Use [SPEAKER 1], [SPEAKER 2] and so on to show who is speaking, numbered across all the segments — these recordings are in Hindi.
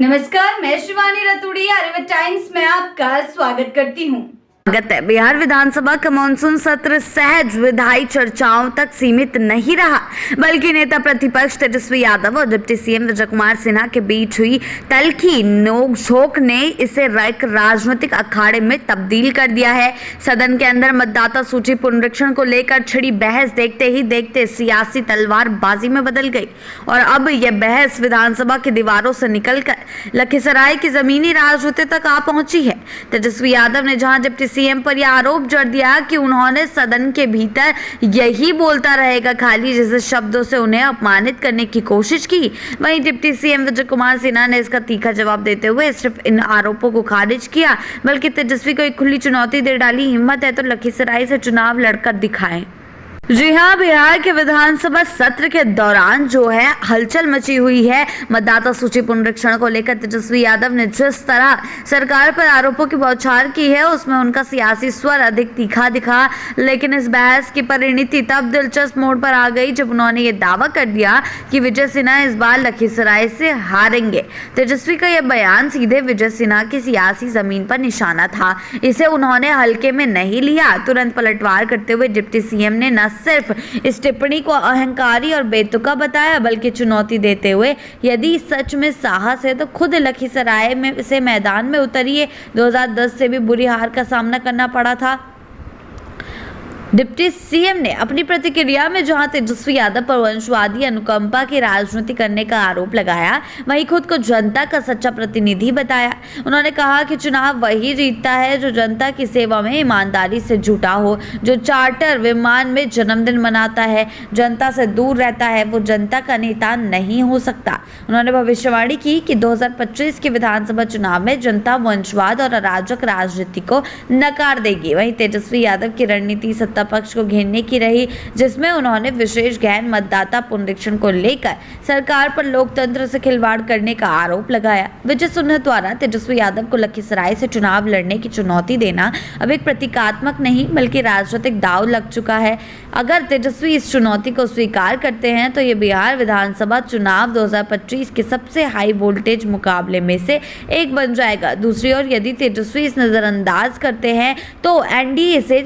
[SPEAKER 1] नमस्कार, मैं शिवानी रतूड़ी आर्यभट्ट टाइम्स में आपका स्वागत करती हूँ।
[SPEAKER 2] बिहार विधानसभा का मानसून सत्र सहज विधायी चर्चाओं तक सीमित नहीं रहा, बल्कि नेता प्रतिपक्ष तेजस्वी यादव और डिप्टी सीएम विजय कुमार सिन्हा के बीच हुई तल्खी नोक-झोंक ने इसे एक राजनीतिक अखाड़े में तब्दील कर दिया है। सदन के अंदर मतदाता सूची पुनरीक्षण को लेकर छिड़ी बहस देखते ही देखते सियासी तलवारबाजी में बदल गई और अब यह बहस विधानसभा की दीवारों से निकलकर लखीसराय की जमीनी राजनीति तक आ पहुंची है। तेजस्वी यादव ने जहां डिप्टी सीएम पर यह आरोप जड़ दिया कि उन्होंने सदन के भीतर यही बोलता रहेगा खाली जैसे शब्दों से उन्हें अपमानित करने की कोशिश की, वहीं डिप्टी सीएम विजय कुमार सिन्हा ने इसका तीखा जवाब देते हुए सिर्फ इन आरोपों को खारिज किया, बल्कि तेजस्वी को एक खुली चुनौती दे डाली। हिम्मत है तो लखीसराय से चुनाव लड़कर दिखाएं। जी हाँ, बिहार के विधानसभा सत्र के दौरान जो है हलचल मची हुई है। मतदाता सूची पुनरीक्षण को लेकर तेजस्वी यादव ने जिस तरह सरकार पर आरोपों की बौछार की है, उसमें उनका सियासी स्वर अधिक तीखा दिखा। लेकिन इस बहस की परिणति तब दिलचस्प मोड़ पर आ गई जब उन्होंने ये दावा कर दिया कि विजय सिन्हा इस बार लखीसराय से हारेंगे। तेजस्वी का यह बयान सीधे विजय सिन्हा की सियासी जमीन पर निशाना था। इसे उन्होंने हल्के में नहीं लिया। तुरंत पलटवार करते हुए डिप्टी सीएम ने न सिर्फ इस टिप्पणी को अहंकारी और बेतुका बताया, बल्कि चुनौती देते हुए यदि सच में साहस है तो खुद लखीसराय में से मैदान में उतरिए। 2010 से भी बुरी हार का सामना करना पड़ा था। डिप्टी सीएम ने अपनी प्रतिक्रिया में जहां तेजस्वी यादव पर वंशवादी अनुकंपा की राजनीति करने का आरोप लगाया, वहीं खुद को जनता का सच्चा प्रतिनिधि बताया। उन्होंने कहा कि चुनाव वही जीतता है जो जनता की सेवा में ईमानदारी से जुटा हो, जो चार्टर विमान में जन्मदिन मनाता है, जनता से दूर रहता है, वो जनता का नेता नहीं हो सकता। उन्होंने भविष्यवाणी की कि 2025 के विधानसभा चुनाव में जनता वंशवाद और अराजक राजनीति को नकार देगी। वहीं तेजस्वी यादव की रणनीति सत्ता पक्ष को घेरने की रही, जिसमें उन्होंने विशेष गहन मतदाता पुनरीक्षण को लेकर सरकार पर लोकतंत्र से खिलवाड़ करने का आरोप लगाया। विजय सिन्हा द्वारा तेजस्वी यादव को लखीसराय से चुनाव लड़ने की चुनौती देना अब एक प्रतीकात्मक नहीं बल्कि राजनीतिक दांव लग चुका है। अगर तेजस्वी इस चुनौती को स्वीकार करते हैं तो ये बिहार विधानसभा चुनाव 2025 के सबसे हाई वोल्टेज मुकाबले में से एक बन जाएगा। दूसरी ओर यदि तेजस्वी इस नजरअंदाज करते हैं तो एनडीए से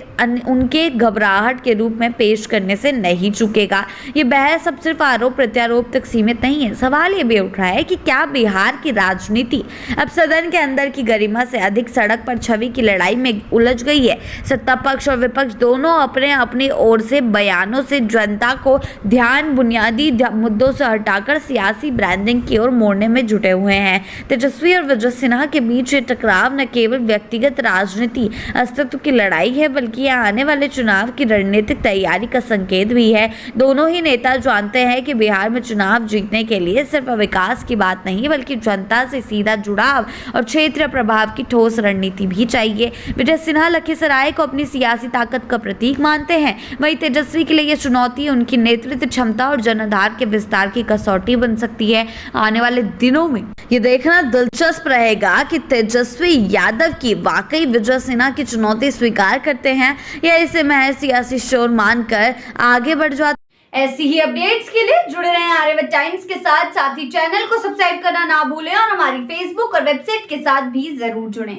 [SPEAKER 2] उनके घबराहट के रूप में पेश करने से नहीं चूकेगा। ये बहस अब सिर्फ आरोप प्रत्यारोप तक सीमित नहीं है। सवाल ये भी उठ रहा है कि क्या बिहार की राजनीति अब सदन के अंदर की गरिमा से अधिक सड़क पर छवि की लड़ाई में उलझ गई है। सत्ता पक्ष और विपक्ष दोनों अपनी ओर से बयानों से जनता को ध्यान बुनियादी मुद्दों से हटाकर सियासी ब्रांडिंग की ओर मोड़ने में जुटे हुए हैं। तेजस्वी और विजय सिन्हा के बीच ये टकराव न केवल व्यक्तिगत राजनीति अस्तित्व की लड़ाई है, बल्कि यह आने वाले चुनाव की रणनीतिक तैयारी का संकेत भी है। दोनों ही नेता जानते हैं कि बिहार में चुनाव जीतने के लिए सिर्फ विकास की बात नहीं बल्कि जनता से सीधा जुड़ाव और क्षेत्रीय प्रभाव की ठोस रणनीति भी चाहिए। विजय सिन्हा लखीसराय को अपनी सियासी ताकत का प्रतीक मानते हैं, वहीं तेजस्वी के लिए यह चुनौती उनकी नेतृत्व क्षमता और जनाधार के विस्तार की कसौटी बन सकती है। आने वाले दिनों में ये देखना दिलचस्प रहेगा कि तेजस्वी यादव की वाकई विजय सिन्हा की चुनौती स्वीकार करते हैं या इसे महज सियासी शोर मानकर आगे बढ़ जाते।
[SPEAKER 1] ऐसी ही अपडेट्स के लिए जुड़े रहें आर्यभट्ट टाइम्स के साथ ही चैनल को सब्सक्राइब करना ना भूलें और हमारी फेसबुक और वेबसाइट के साथ भी जरूर जुड़ें।